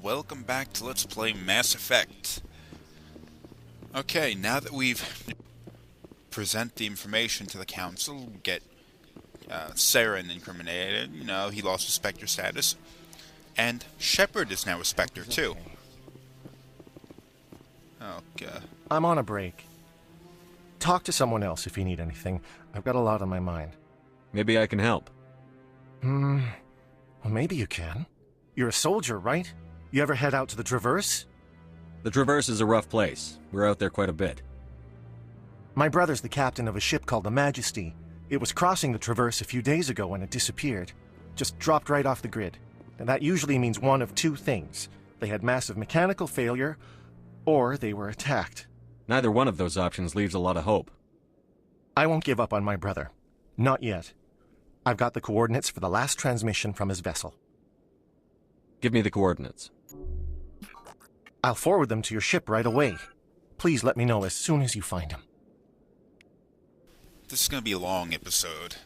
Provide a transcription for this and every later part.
welcome back to Let's Play Mass Effect. Okay, now that we've present the information to the Council, get Saren incriminated, you know, he lost his Spectre status, and Shepard is now a Spectre too. Okay. I'm on a break. Talk to someone else if you need anything. I've got a lot on my mind. Maybe I can help. Well, maybe you can. You're a soldier, right? You ever head out to the Traverse? The Traverse is a rough place. We're out there quite a bit. My brother's the captain of a ship called the Majesty. It was crossing the Traverse a few days ago when it disappeared. Just dropped right off the grid. And that usually means one of two things. They had massive mechanical failure, or they were attacked. Neither one of those options leaves a lot of hope. I won't give up on my brother. Not yet. I've got the coordinates for the last transmission from his vessel. Give me the coordinates. I'll forward them to your ship right away. Please let me know as soon as you find him. This is going to be a long episode,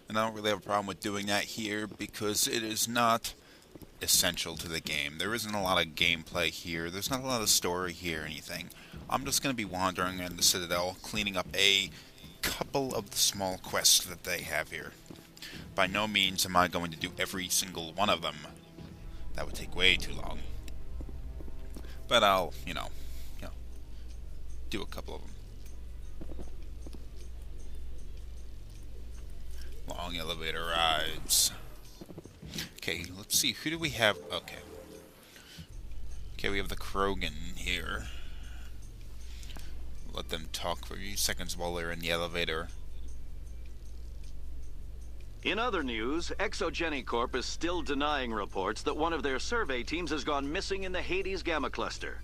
and I don't really have a problem with doing that here because it is not essential to the game. There isn't a lot of gameplay here. There's not a lot of story here or anything. I'm just going to be wandering around the Citadel, cleaning up a couple of the small quests that they have here. By no means am I going to do every single one of them. That would take way too long. But I'll, you know, do a couple of them. Long elevator rides. Okay, let's see. Who do we have? Okay. Okay, we have the Krogan here. Let them talk for a few seconds while they're in the elevator. In other news, Exogeny Corp is still denying reports that one of their survey teams has gone missing in the Hades Gamma Cluster.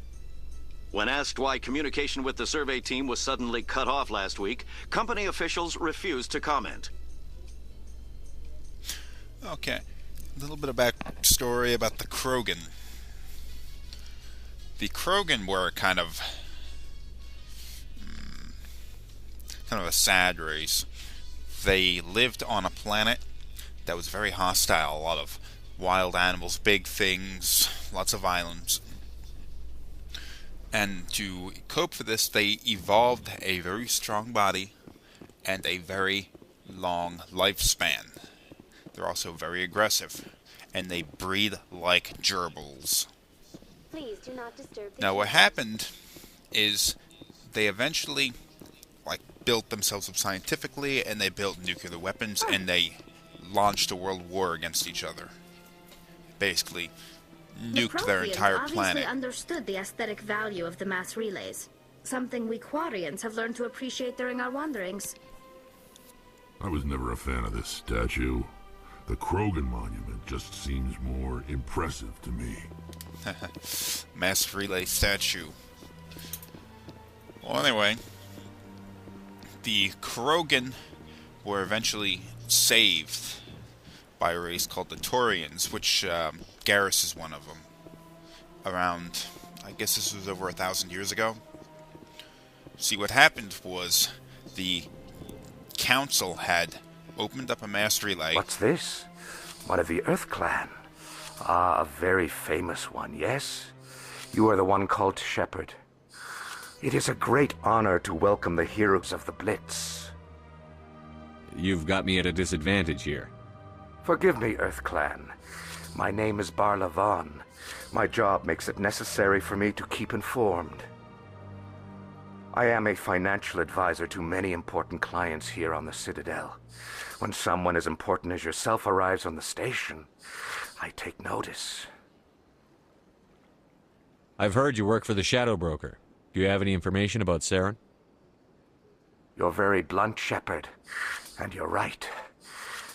When asked why communication with the survey team was suddenly cut off last week, company officials refused to comment. Okay, a little bit of backstory about the Krogan. The Krogan were kind of a sad race. They lived on a planet that was very hostile. A lot of wild animals, big things, lots of violence. And to cope for this, they evolved a very strong body and a very long lifespan. They're also very aggressive, and they breed like gerbils. Please do not disturb the Now what happened is they eventually built themselves up scientifically, and they built nuclear weapons, and they launched a world war against each other. Basically, nuked their entire planet. Obviously understood the aesthetic value of the mass relays, something we Quarians have learned to appreciate during our wanderings. I was never a fan of this statue. The Krogan monument just seems more impressive to me. Mass relay statue. Well, anyway, the Krogan were eventually saved by a race called the Taurians, which Garrus is one of them. Around, I guess this was over 1,000 years ago. See, what happened was the Council had opened up a mass relay. What's this? One of the Earth Clan. Ah, a very famous one, yes? You are the one called Shepard. It is a great honor to welcome the heroes of the Blitz. You've got me at a disadvantage here. Forgive me, Earth Clan. My name is Barla Vaughn. My job makes it necessary for me to keep informed. I am a financial advisor to many important clients here on the Citadel. When someone as important as yourself arrives on the station, I take notice. I've heard you work for the Shadow Broker. Do you have any information about Saren? You're very blunt, Shepard, and you're right.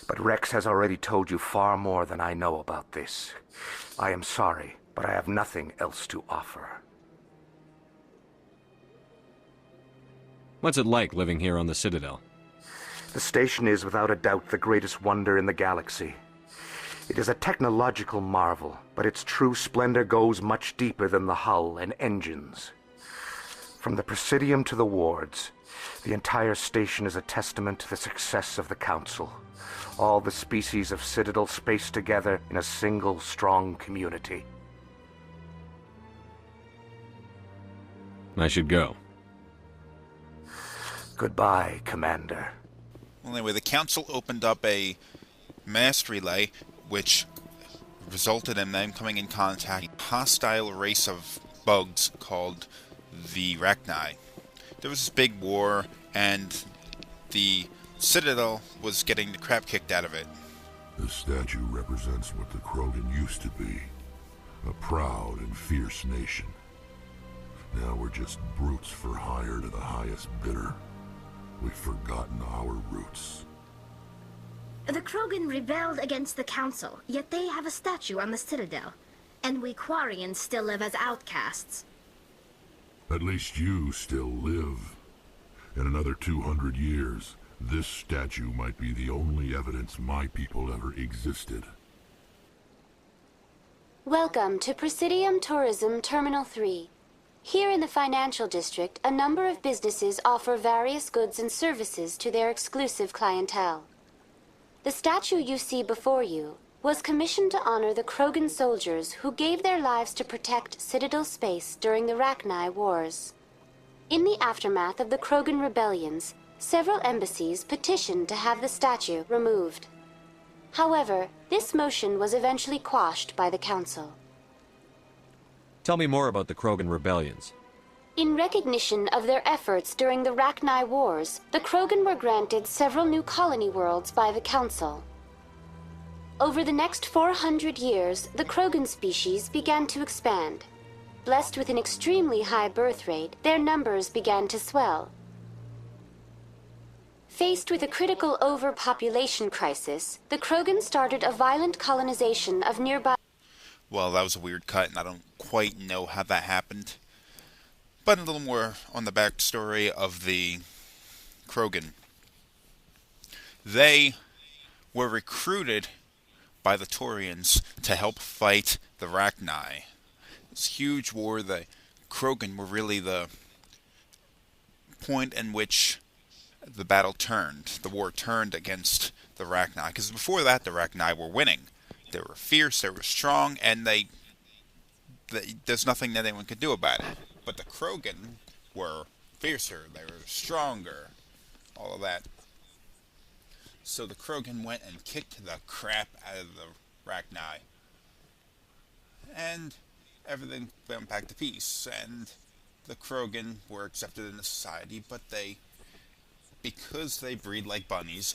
But Rex has already told you far more than I know about this. I am sorry, but I have nothing else to offer. What's it like living here on the Citadel? The station is without a doubt the greatest wonder in the galaxy. It is a technological marvel, but its true splendor goes much deeper than the hull and engines. From the Presidium to the wards, the entire station is a testament to the success of the Council. All the species of Citadel spaced together in a single strong community. I should go. Goodbye, Commander. Well, anyway, the Council opened up a mass relay, which resulted in them coming in contact with a hostile race of bugs called the Rachni. There was this big war, and the Citadel was getting the crap kicked out of it. The statue represents what the Krogan used to be. A proud and fierce nation. Now we're just brutes for hire to the highest bidder. We've forgotten our roots. The Krogan rebelled against the Council, yet they have a statue on the Citadel. And we Quarians still live as outcasts. At least you still live. In another 200 years, this statue might be the only evidence my people ever existed. Welcome to Presidium Tourism Terminal 3. Here in the financial district, a number of businesses offer various goods and services to their exclusive clientele. The statue you see before you was commissioned to honor the Krogan soldiers who gave their lives to protect Citadel space during the Rachni Wars. In the aftermath of the Krogan rebellions, several embassies petitioned to have the statue removed. However, this motion was eventually quashed by the Council. Tell me more about the Krogan rebellions. In recognition of their efforts during the Rachni Wars, the Krogan were granted several new colony worlds by the Council. Over the next 400 years, the Krogan species began to expand. Blessed with an extremely high birth rate, their numbers began to swell. Faced with a critical overpopulation crisis, the Krogan started a violent colonization of nearby... Well, that was a weird cut, and I don't quite know how that happened. But a little more on the backstory of the Krogan. They were recruited by the Taurians to help fight the Rachni. This huge war, the Krogan were really the point in which the battle turned. The war turned against the Rachni, because before that the Rachni were winning. They were fierce, they were strong, and there's nothing that anyone could do about it. But the Krogan were fiercer, they were stronger, all of that. So the Krogan went and kicked the crap out of the Rachni. And everything went back to peace, and the Krogan were accepted into society, but because they breed like bunnies,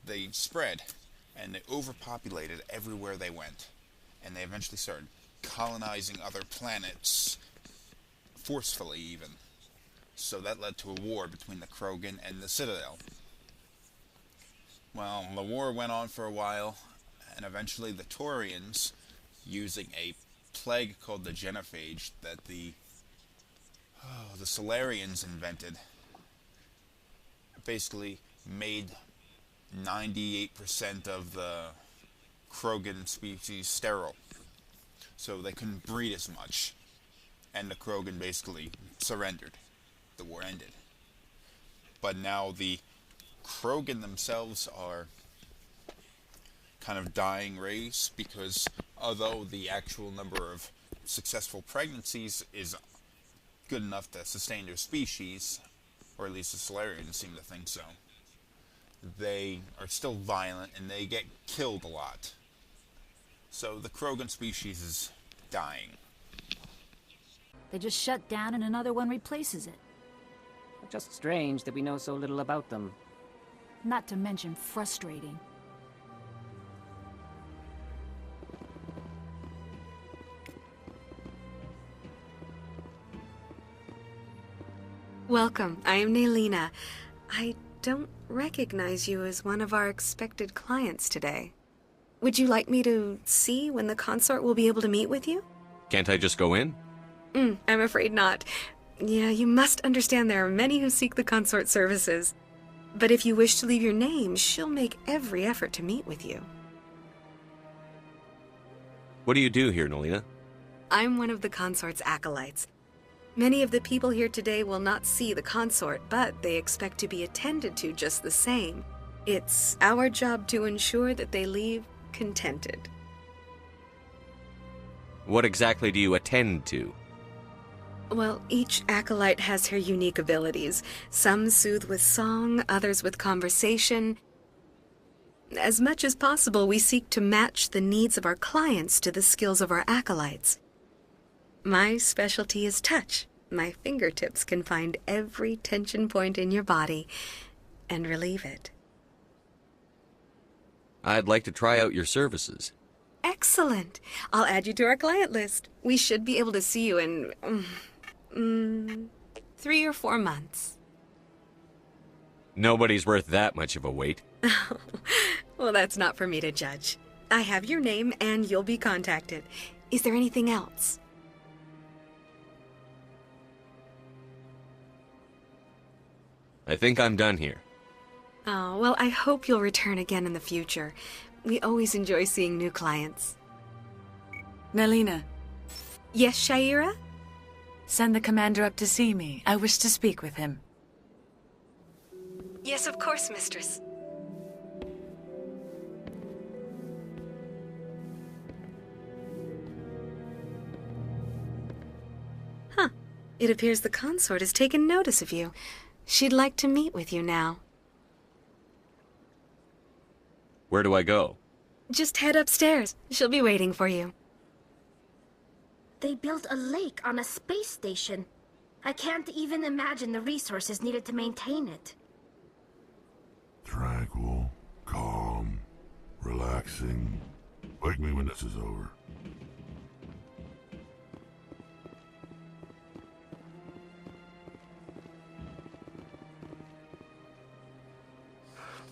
they spread, and they overpopulated everywhere they went. And they eventually started colonizing other planets, forcefully even. So that led to a war between the Krogan and the Citadel. Well, the war went on for a while, and eventually the Taurians, using a plague called the genophage that the Solarians invented, basically made 98% of the Krogan species sterile. So they couldn't breed as much. And the Krogan basically surrendered. The war ended. But now the Krogan themselves are kind of dying race, because although the actual number of successful pregnancies is good enough to sustain their species, or at least the Solarians seem to think so, they are still violent and they get killed a lot. So the Krogan species is dying. They just shut down and another one replaces it. Just strange that we know so little about them. Not to mention frustrating. Welcome, I am Naylina. I don't recognize you as one of our expected clients today. Would you like me to see when the consort will be able to meet with you? Can't I just go in? I'm afraid not. Yeah, you must understand there are many who seek the consort services. But if you wish to leave your name, she'll make every effort to meet with you. What do you do here, Nolina? I'm one of the consort's acolytes. Many of the people here today will not see the consort, but they expect to be attended to just the same. It's our job to ensure that they leave contented. What exactly do you attend to? Well, each acolyte has her unique abilities. Some soothe with song, others with conversation. As much as possible, we seek to match the needs of our clients to the skills of our acolytes. My specialty is touch. My fingertips can find every tension point in your body and relieve it. I'd like to try out your services. Excellent. I'll add you to our client list. We should be able to see you in 3 or 4 months. Nobody's worth that much of a wait. Well, that's not for me to judge. I have your name and you'll be contacted. Is there anything else? I think I'm done here. Oh, well, I hope you'll return again in the future. We always enjoy seeing new clients. Nelina. Yes, Shaira? Send the commander up to see me. I wish to speak with him. Yes, of course, mistress. Huh. It appears the consort has taken notice of you. She'd like to meet with you now. Where do I go? Just head upstairs. She'll be waiting for you. They built a lake on a space station. I can't even imagine the resources needed to maintain it. Tranquil, calm, relaxing. Wake me when this is over.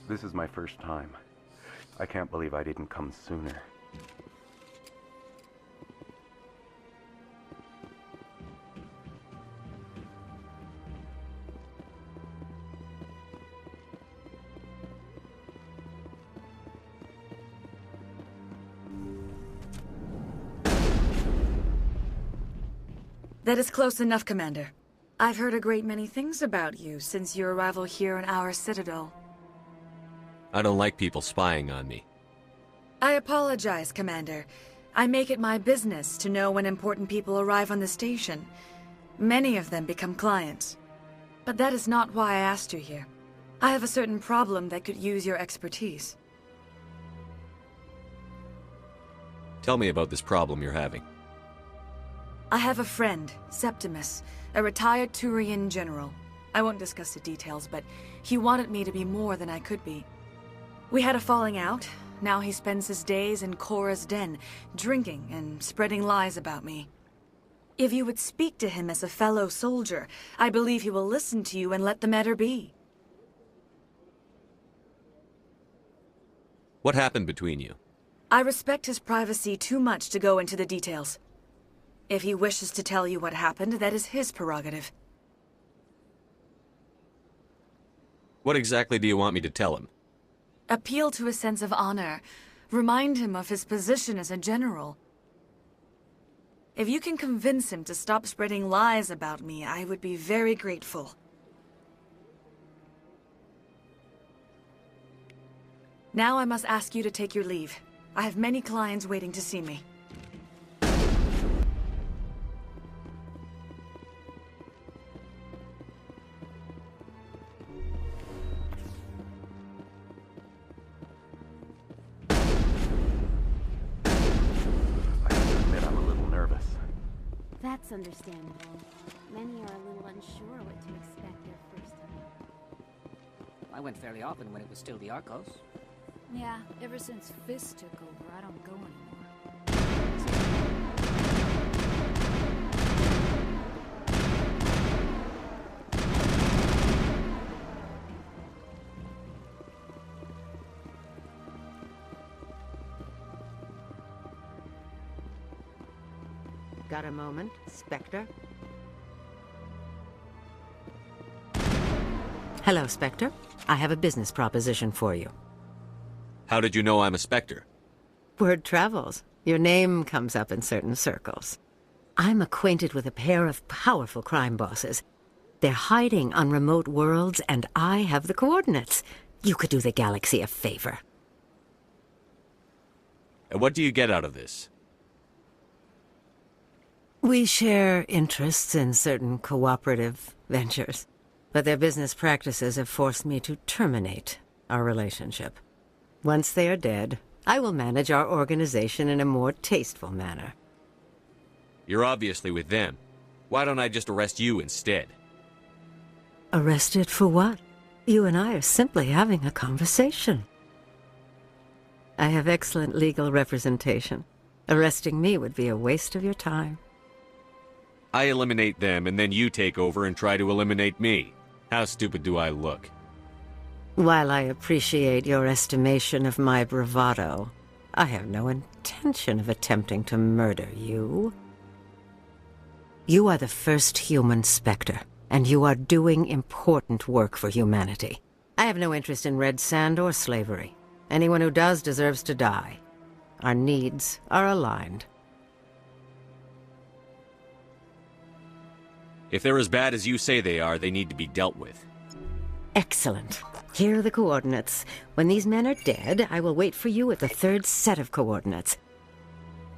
This is my first time. I can't believe I didn't come sooner. That is close enough, Commander. I've heard a great many things about you since your arrival here in our Citadel. I don't like people spying on me. I apologize, Commander. I make it my business to know when important people arrive on the station. Many of them become clients. But that is not why I asked you here. I have a certain problem that could use your expertise. Tell me about this problem you're having. I have a friend, Septimus, a retired Turian general. I won't discuss the details, but he wanted me to be more than I could be. We had a falling out. Now he spends his days in Korra's den, drinking and spreading lies about me. If you would speak to him as a fellow soldier, I believe he will listen to you and let the matter be. What happened between you? I respect his privacy too much to go into the details. If he wishes to tell you what happened, that is his prerogative. What exactly do you want me to tell him? Appeal to his sense of honor. Remind him of his position as a general. If you can convince him to stop spreading lies about me, I would be very grateful. Now I must ask you to take your leave. I have many clients waiting to see me. That's understandable. Many are a little unsure what to expect their first time. I went fairly often when it was still the Arcos. Yeah, ever since Fist took over, I don't go anymore. Got a moment, Spectre? Hello, Spectre. I have a business proposition for you. How did you know I'm a Spectre? Word travels. Your name comes up in certain circles. I'm acquainted with a pair of powerful crime bosses. They're hiding on remote worlds, and I have the coordinates. You could do the galaxy a favor. And what do you get out of this? We share interests in certain cooperative ventures, but their business practices have forced me to terminate our relationship. Once they are dead, I will manage our organization in a more tasteful manner. You're obviously with them. Why don't I just arrest you instead? Arrested for what? You and I are simply having a conversation. I have excellent legal representation. Arresting me would be a waste of your time. I eliminate them, and then you take over and try to eliminate me. How stupid do I look? While I appreciate your estimation of my bravado, I have no intention of attempting to murder you. You are the first human Spectre, and you are doing important work for humanity. I have no interest in red sand or slavery. Anyone who does deserves to die. Our needs are aligned. If they're as bad as you say they are, they need to be dealt with. Excellent. Here are the coordinates. When these men are dead, I will wait for you at the third set of coordinates.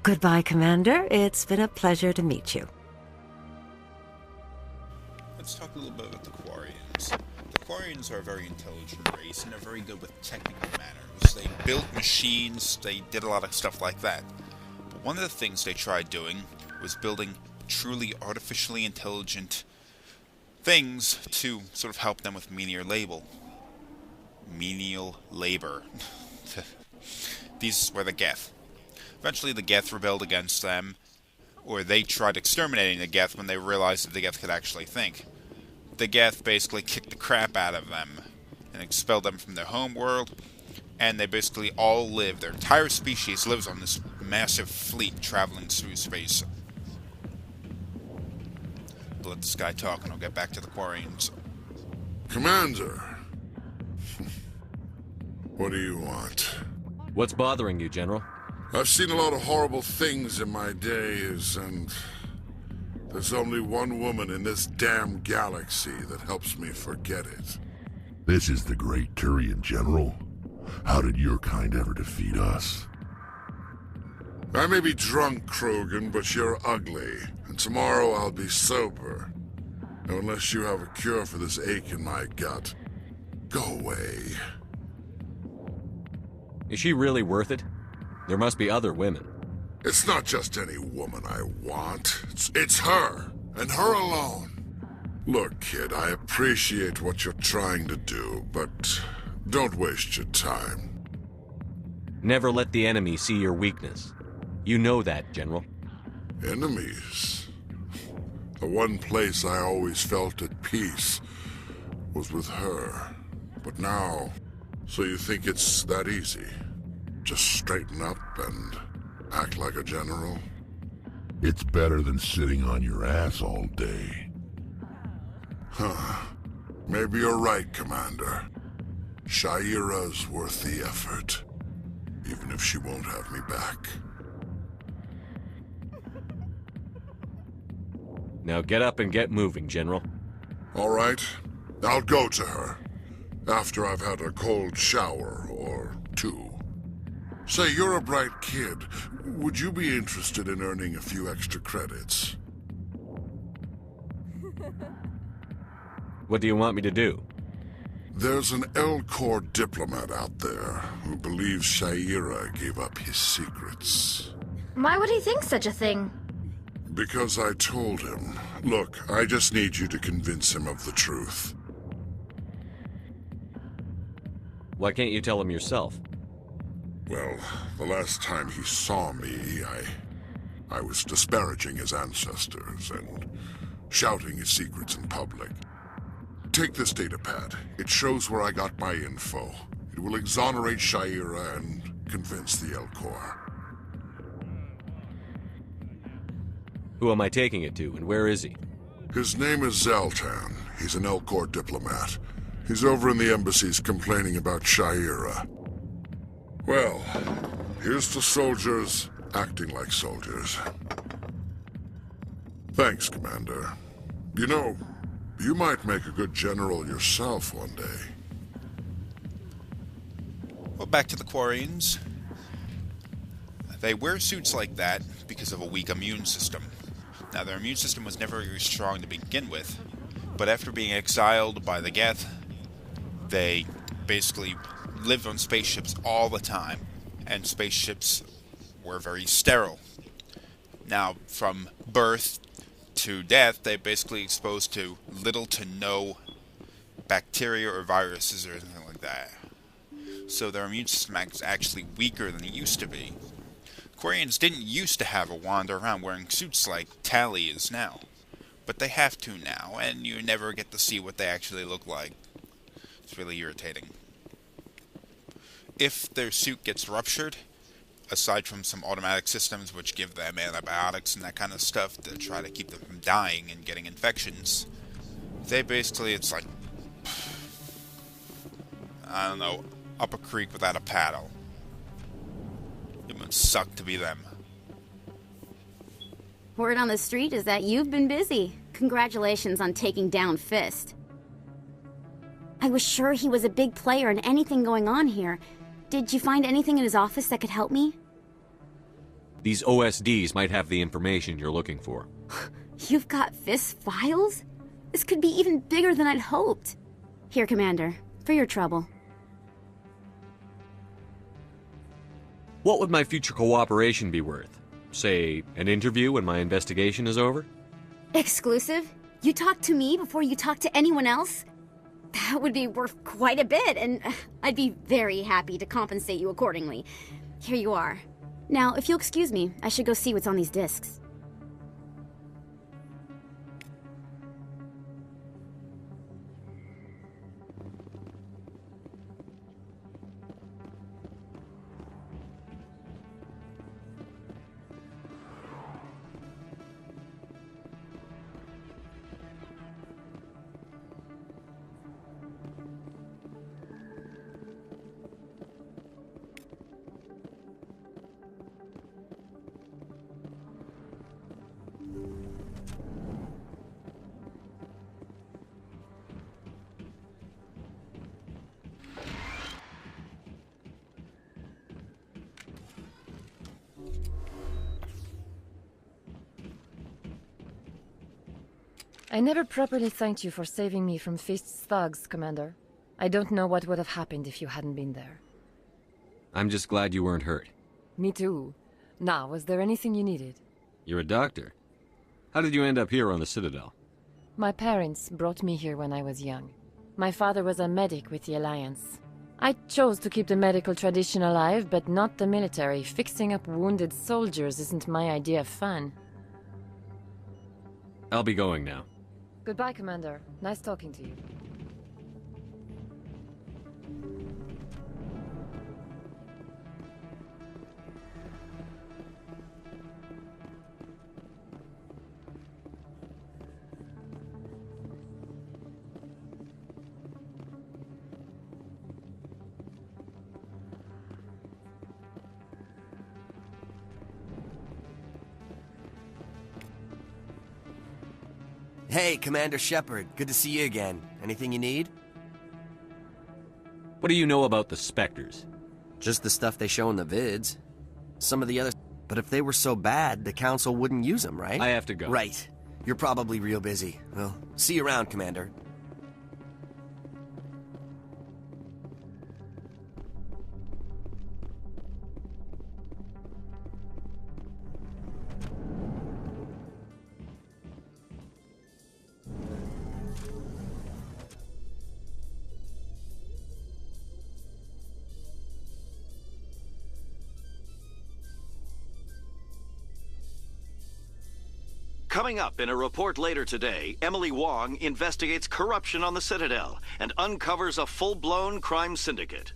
Goodbye, Commander. It's been a pleasure to meet you. Let's talk a little bit about the Quarians. The Quarians are a very intelligent race, and they're very good with technical manners. They built machines, they did a lot of stuff like that. But one of the things they tried doing was building truly artificially intelligent things to sort of help them with menial labor. These were the Geth. Eventually the Geth rebelled against them, or they tried exterminating the Geth when they realized that the Geth could actually think. The Geth basically kicked the crap out of them and expelled them from their home world, and they basically all live, their entire species lives on this massive fleet traveling through space. Let this guy talk and I'll get back to the Quarians. Commander! What do you want? What's bothering you, General? I've seen a lot of horrible things in my days, and there's only one woman in this damn galaxy that helps me forget it. This is the great Turian General. How did your kind ever defeat us? I may be drunk, Krogan, but you're ugly. And tomorrow I'll be sober. Now, unless you have a cure for this ache in my gut, go away. Is she really worth it? There must be other women. It's not just any woman I want. It's her, and her alone. Look, kid, I appreciate what you're trying to do, but don't waste your time. Never let the enemy see your weakness. You know that, General. Enemies? The one place I always felt at peace was with her. But now, so you think it's that easy? Just straighten up and act like a general? It's better than sitting on your ass all day. Huh. Maybe you're right, Commander. Shaira's worth the effort, even if she won't have me back. Now get up and get moving, General. All right. I'll go to her. After I've had a cold shower or two. Say, you're a bright kid. Would you be interested in earning a few extra credits? What do you want me to do? There's an L-Corps diplomat out there who believes Shaira gave up his secrets. Why would he think such a thing? Because I told him. Look, I just need you to convince him of the truth. Why can't you tell him yourself? Well, the last time he saw me, I was disparaging his ancestors and shouting his secrets in public. Take this datapad. It shows where I got my info. It will exonerate Shaira and convince the L-Corps. Who am I taking it to, and where is he? His name is Zaltan. He's an L-Corps diplomat. He's over in the embassies complaining about Shaira. Well, here's to soldiers acting like soldiers. Thanks, Commander. You know, you might make a good general yourself one day. Well, back to the Quarians. They wear suits like that because of a weak immune system. Now, their immune system was never very strong to begin with, but after being exiled by the Geth, they basically lived on spaceships all the time, and spaceships were very sterile. Now, from birth to death, they're basically exposed to little to no bacteria or viruses or anything like that. So their immune system is actually weaker than it used to be. Quarians didn't used to have to wander around wearing suits like Tally is now, but they have to now, and you never get to see what they actually look like. It's really irritating. If their suit gets ruptured, aside from some automatic systems which give them antibiotics and that kind of stuff to try to keep them from dying and getting infections, they basically, it's like, I don't know, up a creek without a paddle. It would suck to be them. Word on the street is that you've been busy. Congratulations on taking down Fist. I was sure he was a big player in anything going on here. Did you find anything in his office that could help me? These OSDs might have the information you're looking for. You've got Fist's files? This could be even bigger than I'd hoped. Here, Commander, for your trouble. What would my future cooperation be worth? Say, an interview when my investigation is over? Exclusive? You talk to me before you talk to anyone else? That would be worth quite a bit, and I'd be very happy to compensate you accordingly. Here you are. Now, if you'll excuse me, I should go see what's on these discs. I never properly thanked you for saving me from Fist's thugs, Commander. I don't know what would have happened if you hadn't been there. I'm just glad you weren't hurt. Me too. Now, was there anything you needed? You're a doctor. How did you end up here on the Citadel? My parents brought me here when I was young. My father was a medic with the Alliance. I chose to keep the medical tradition alive, but not the military. Fixing up wounded soldiers isn't my idea of fun. I'll be going now. Goodbye, Commander. Nice talking to you. Hey, Commander Shepard. Good to see you again. Anything you need? What do you know about the Spectres? Just the stuff they show in the vids. Some of the other... But if they were so bad, the Council wouldn't use them, right? I have to go. Right. You're probably real busy. Well, see you around, Commander. Coming up in a report later today, Emily Wong investigates corruption on the Citadel and uncovers a full-blown crime syndicate.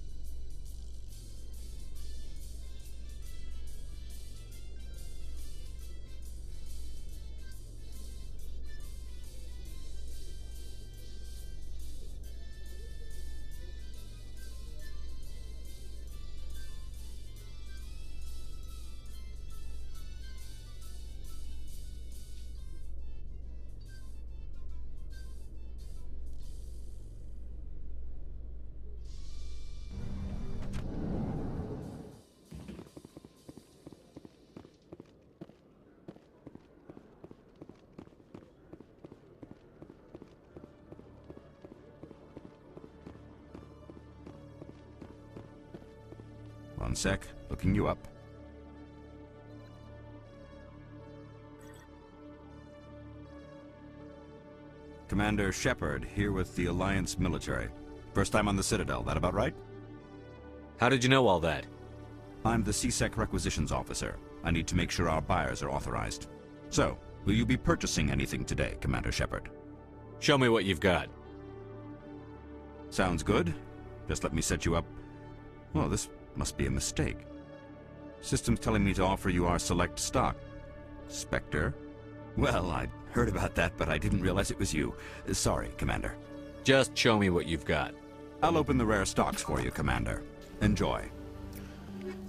One sec. Looking you up. Commander Shepard, here with the Alliance military. First time on the Citadel, that about right? How did you know all that? I'm the CSEC requisitions officer. I need to make sure our buyers are authorized. So, will you be purchasing anything today, Commander Shepard? Show me what you've got. Sounds good. Just let me set you up. Well, this must be a mistake. System's telling me to offer you our select stock. Spectre? Well, I heard about that, but I didn't realize it was you. Sorry, Commander. Just show me what you've got. I'll open the rare stocks for you, Commander. Enjoy.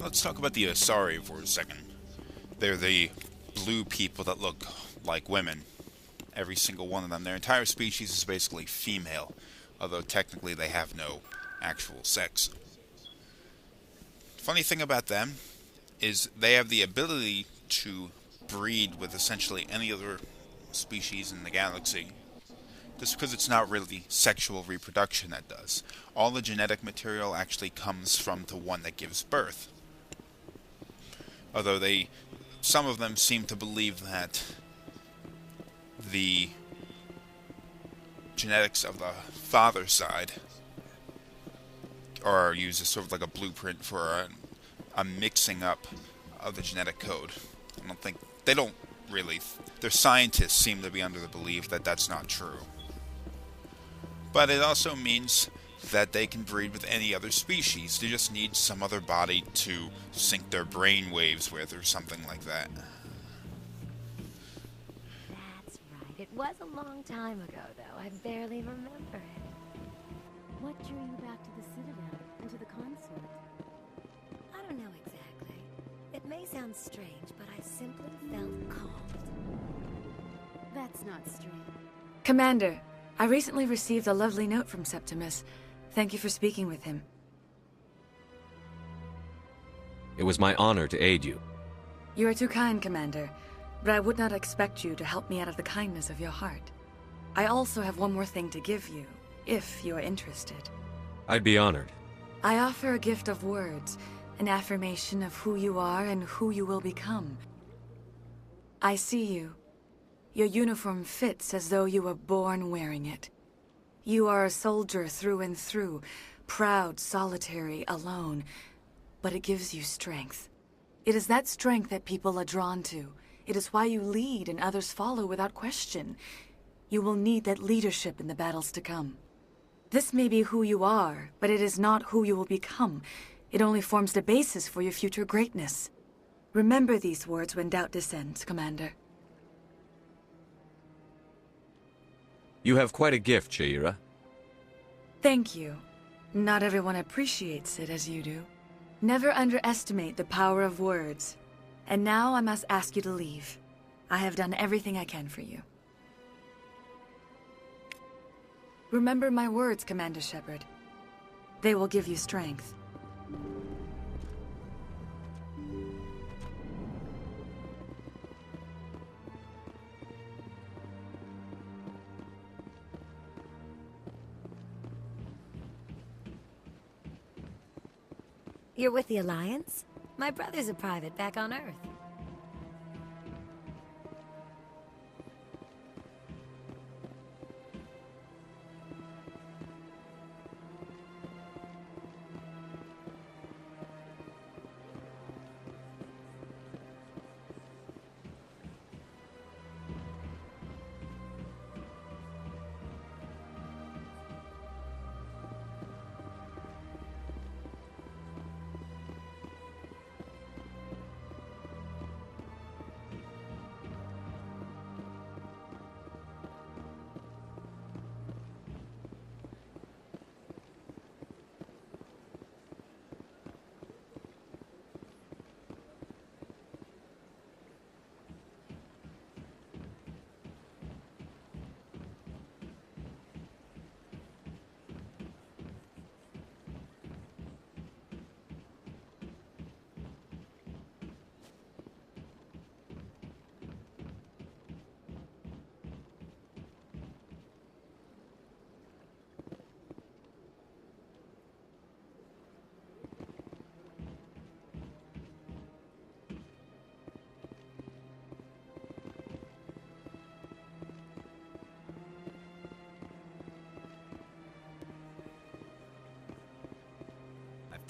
Let's talk about the Asari for a second. They're the blue people that look like women. Every single one of them. Their entire species is basically female, although technically they have no actual sex. Funny thing about them is they have the ability to breed with essentially any other species in the galaxy. Just because it's not really sexual reproduction that does. All the genetic material actually comes from the one that gives birth. Although some of them seem to believe that the genetics of the father side are used as sort of like a blueprint for a mixing up of the genetic code. Their scientists seem to be under the belief that that's not true. But it also means that they can breed with any other species. They just need some other body to sync their brain waves with or something like that. That's right. It was a long time ago, though. I barely remember it. What drew you back to the Citadel and to the consort? I don't know exactly. It may sound strange, but I simply felt called. That's not strange. Commander, I recently received a lovely note from Septimus. Thank you for speaking with him. It was my honor to aid you. You are too kind, Commander, but I would not expect you to help me out of the kindness of your heart. I also have one more thing to give you, if you are interested. I'd be honored. I offer a gift of words, an affirmation of who you are and who you will become. I see you. Your uniform fits as though you were born wearing it. You are a soldier through and through, proud, solitary, alone, but it gives you strength. It is that strength that people are drawn to. It is why you lead and others follow without question. You will need that leadership in the battles to come. This may be who you are, but it is not who you will become. It only forms the basis for your future greatness. Remember these words when doubt descends, Commander. You have quite a gift, Shaira. Thank you. Not everyone appreciates it as you do. Never underestimate the power of words. And now I must ask you to leave. I have done everything I can for you. Remember my words, Commander Shepard. They will give you strength. You're with the Alliance? My brother's a private back on Earth.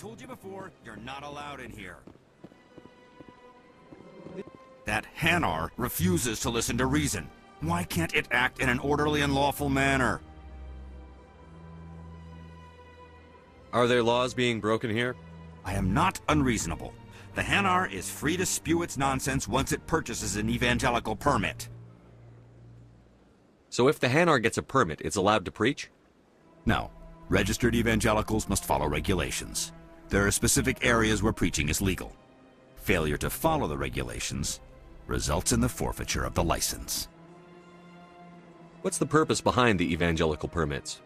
told you before, you're not allowed in here. That Hanar refuses to listen to reason. Why can't it act in an orderly and lawful manner? Are there laws being broken here? I am not unreasonable. The Hanar is free to spew its nonsense once it purchases an evangelical permit. So if the Hanar gets a permit, it's allowed to preach? No. Registered evangelicals must follow regulations. There are specific areas where preaching is legal. Failure to follow the regulations results in the forfeiture of the license. What's the purpose behind the evangelical permits?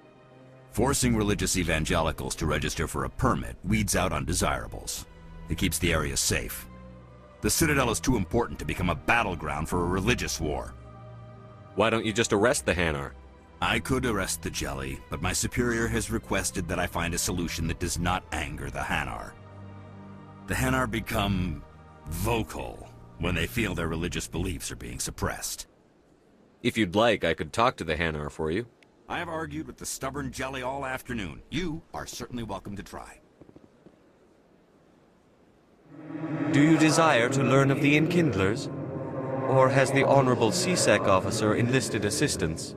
Forcing religious evangelicals to register for a permit weeds out undesirables. It keeps the area safe. The Citadel is too important to become a battleground for a religious war. Why don't you just arrest the Hanar? I could arrest the Jelly, but my superior has requested that I find a solution that does not anger the Hanar. The Hanar become vocal when they feel their religious beliefs are being suppressed. If you'd like, I could talk to the Hanar for you. I have argued with the stubborn Jelly all afternoon. You are certainly welcome to try. Do you desire to learn of the Enkindlers? Or has the Honorable CSEC officer enlisted assistance?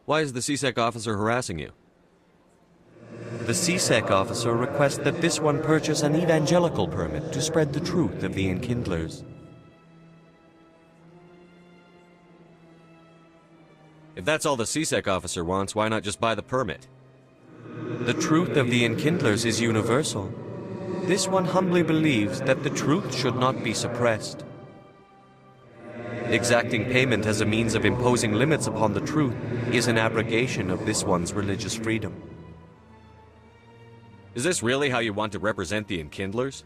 Why is the CSEC officer harassing you? The CSEC officer requests that this one purchase an evangelical permit to spread the truth of the Enkindlers. If that's all the CSEC officer wants, why not just buy the permit? The truth of the Enkindlers is universal. This one humbly believes that the truth should not be suppressed. Exacting payment as a means of imposing limits upon the truth is an abrogation of this one's religious freedom. Is this really how you want to represent the Enkindlers?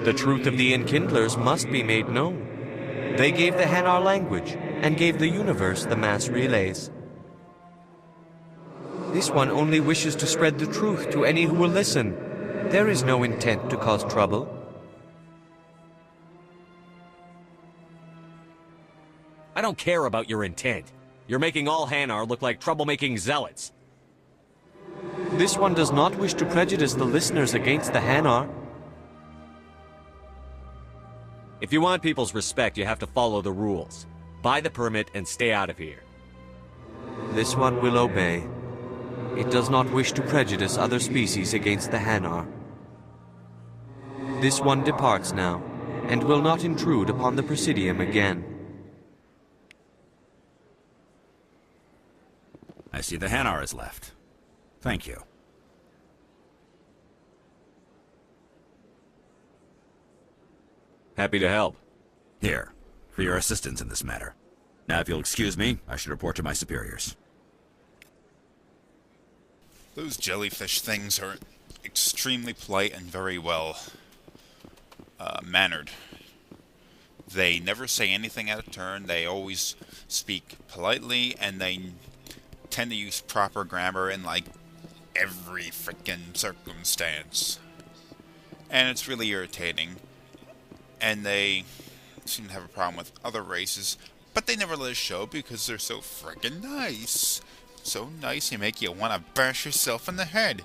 The truth of the Enkindlers must be made known. They gave the Hanar language and gave the universe the mass relays. This one only wishes to spread the truth to any who will listen. There is no intent to cause trouble. I don't care about your intent. You're making all Hanar look like troublemaking zealots. This one does not wish to prejudice the listeners against the Hanar. If you want people's respect, you have to follow the rules. Buy the permit and stay out of here. This one will obey. It does not wish to prejudice other species against the Hanar. This one departs now, and will not intrude upon the Presidium again. I see the Hanar is left. Thank you. Happy to help. Here, for your assistance in this matter. Now, if you'll excuse me, I should report to my superiors. Those jellyfish things are extremely polite and very well mannered. They never say anything out of turn. They always speak politely, and they tend to use proper grammar in like every frickin' circumstance. And it's really irritating. And they seem to have a problem with other races, but they never let it show because they're so frickin' nice. So nice they make you want to bash yourself in the head.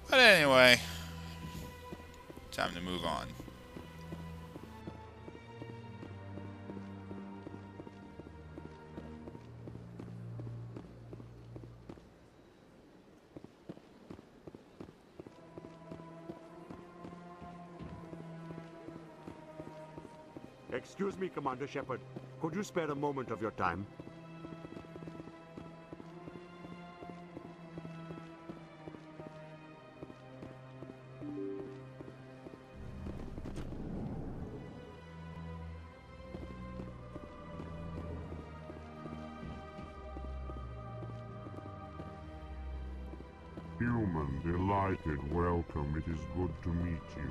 But anyway, time to move on. Excuse me, Commander Shepard. Could you spare a moment of your time? Human, delighted, welcome. It is good to meet you.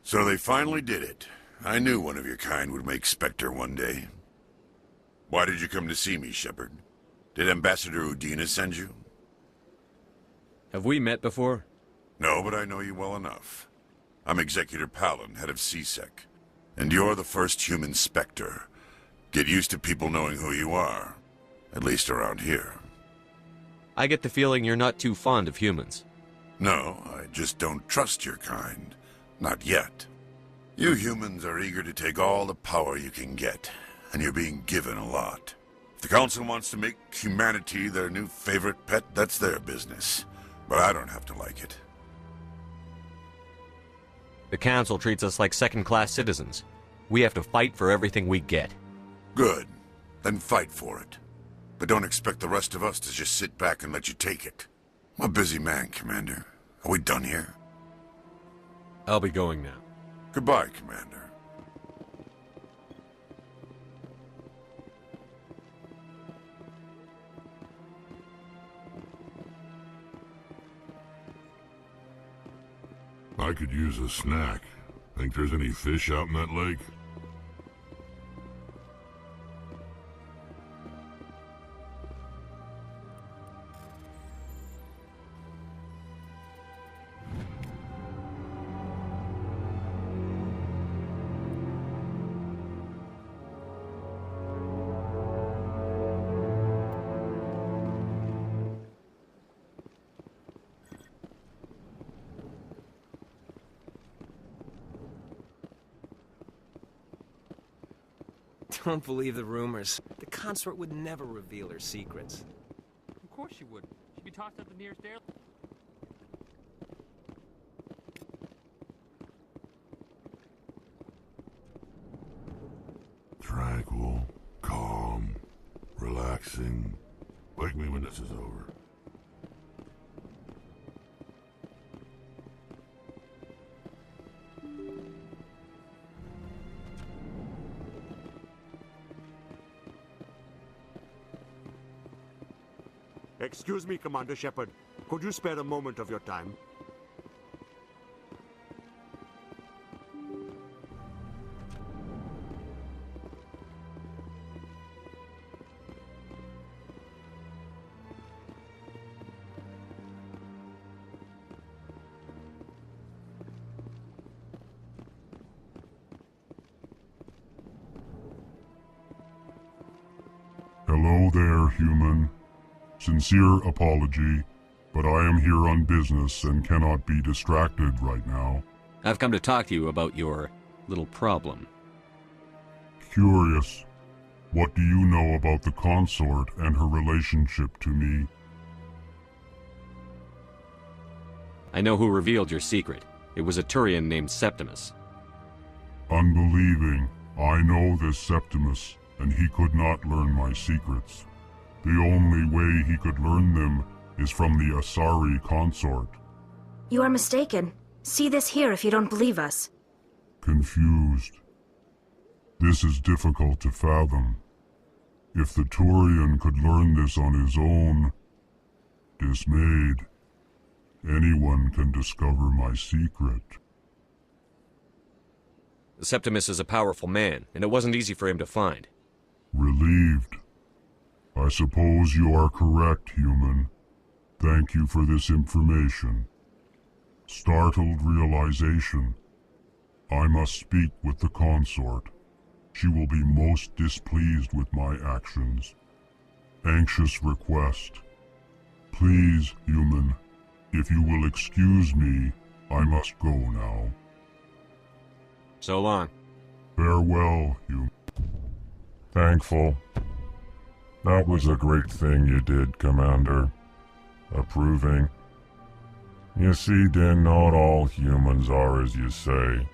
So they finally did it. I knew one of your kind would make Spectre one day. Why did you come to see me, Shepard? Did Ambassador Udina send you? Have we met before? No, but I know you well enough. I'm Executor Palin, head of CSEC. And you're the first human Spectre. Get used to people knowing who you are. At least around here. I get the feeling you're not too fond of humans. No, I just don't trust your kind. Not yet. You humans are eager to take all the power you can get, and you're being given a lot. If the Council wants to make humanity their new favorite pet, that's their business. But I don't have to like it. The Council treats us like second-class citizens. We have to fight for everything we get. Good. Then fight for it. But don't expect the rest of us to just sit back and let you take it. I'm a busy man, Commander. Are we done here? I'll be going now. Goodbye, Commander. I could use a snack. Think there's any fish out in that lake? Don't believe the rumors. The consort would never reveal her secrets. Of course she would. She'd be tossed up the nearest air. Tranquil, calm, relaxing. Wake me when this is over. Excuse me, Commander Shepard. Could you spare a moment of your time? Hello there, human. Sincere apology, but I am here on business and cannot be distracted right now. I've come to talk to you about your little problem. Curious. What do you know about the consort and her relationship to me? I know who revealed your secret. It was a Turian named Septimus. Unbelieving. I know this Septimus, and he could not learn my secrets. The only way he could learn them is from the Asari consort. You are mistaken. See this here if you don't believe us. Confused. This is difficult to fathom. If the Turian could learn this on his own, dismayed, anyone can discover my secret. Septimus is a powerful man, and it wasn't easy for him to find. Relieved. I suppose you are correct, human. Thank you for this information. Startled realization. I must speak with the consort. She will be most displeased with my actions. Anxious request. Please, human, if you will excuse me, I must go now. So long. Farewell, human. Thankful. That was a great thing you did, Commander. Approving. You see, Din, not all humans are as you say.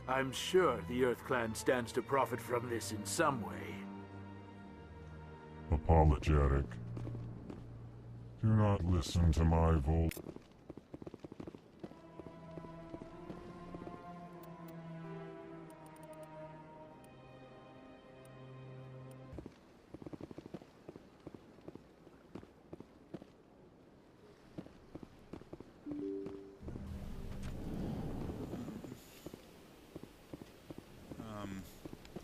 I'm sure the Earth Clan stands to profit from this in some way. Apologetic. Do not listen to my volt.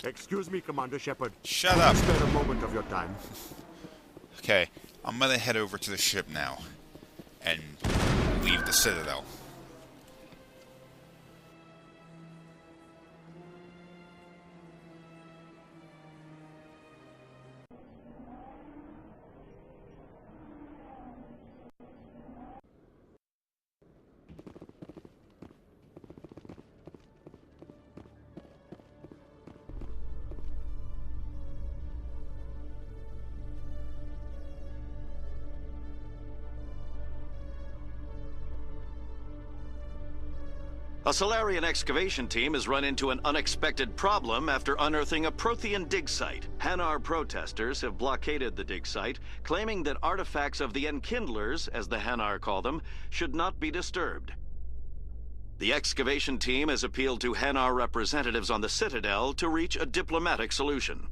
Excuse me, Commander Shepard. Shut up. Spare a moment of your time. Okay, I'm gonna head over to the ship now and leave the Citadel. A Solarian excavation team has run into an unexpected problem after unearthing a Prothean dig site. Hanar protesters have blockaded the dig site, claiming that artifacts of the Enkindlers, as the Hanar call them, should not be disturbed. The excavation team has appealed to Hanar representatives on the Citadel to reach a diplomatic solution.